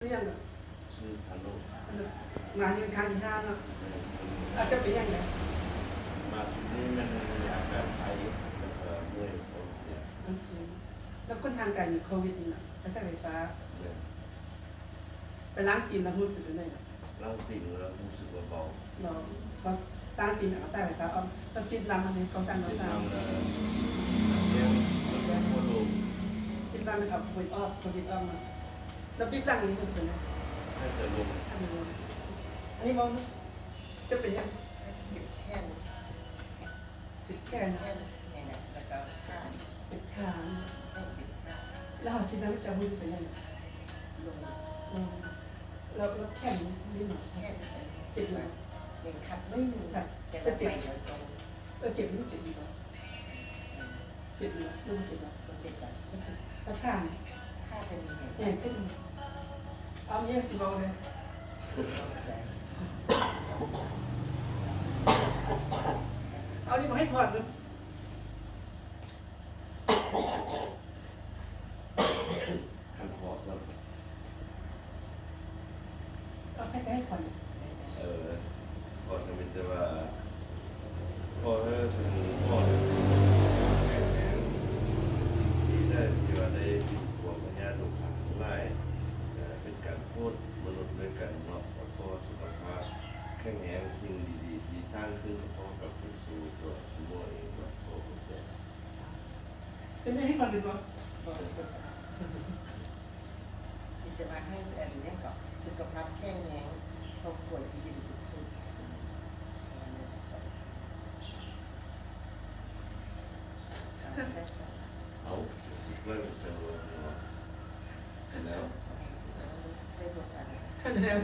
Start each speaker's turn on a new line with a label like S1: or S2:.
S1: ยัง
S2: ชื่อพานุ
S1: มาอยู่ทางที่ท่าเนาะอาจจะเป็นยังไง
S2: มาที่นี่มันมีอาการไอแล้วก็เมื่อยคอเนี่ย
S1: แล้วคนทางไกลมีโควิดนี่นะกระแสไฟฟ้า
S2: เนี่ย
S1: ไปล้างตีนแล้วรู้สึกยังไง
S2: ร่างติ่งแล้วรู้สึกว่าเบา
S1: เราก็ตั้งตีนเอาใส่ไฟฟ้าเอาก็ซิดลำอันนี้เขาสั่งเขา
S2: ติด
S1: สั่ง
S2: น้ำแล้วเนี่ยมันก็พอลง
S1: ซิดลำมันเอาโควิดออกโควิดออกมาแล้วปิ๊บตั้งนี้รู้สึกยังไง
S2: น่าจะลง
S1: อันนี้มองจะเป็นยัง
S3: จิบแค่น
S1: จิตแค่
S3: แค่นเนี่ยนะแล้วก็ข้าง
S1: จิตขา
S3: ให้จิบข้าง
S1: แล้วซิดลำจะรู้สึกเป็นยังไง
S3: ลง
S1: เราแข็งนิดหน่อย
S3: แค่น
S1: จิตเลย
S3: เห็นขัดไม่หนึ่งแต่ละไปเดี๋ยวตรง
S1: เจ็บรู้เจ็บดีกว่าเจ็บดีกว่ารู้เจ็บแล้ว
S3: มันจิบแบบ
S1: เจ็บแล้วข้าง
S3: ข้าจะมีเหตุ
S1: ใหญ่ขึ้นเอาเยอะสิเบาเลยเอานี่มาให้ผ่อนดู
S2: ขันคอแล้ว
S1: เอาแค่ให้ผ่อน
S2: ก่อนจะเป็นจะว่าพอถ้าถึงพ่อเนี่ยแข็งแรงที่ได้ที่ว่าได้ติดหัวพญาตุขังไล่เป็นการพูดมนุษย์ด้วยกันเนาะแล้วก็สุขภาพแข็งแรงสิ่งดีๆที่สร้างขึ้นพร้อมกับคุณครูตัวคุณโมเองตัวโตคุณแม่
S1: จะไม่ให้ผ่อนดีกว่า
S3: บอกภาษาที่จะมาให้อันนี้กับสุขภาพแข็งแรงครอบครัวที่ดีที่สุด
S2: เอาคิดว่าเป็นจำนวนเนาะแล้ว
S3: ได้ภาษา
S1: คะแนน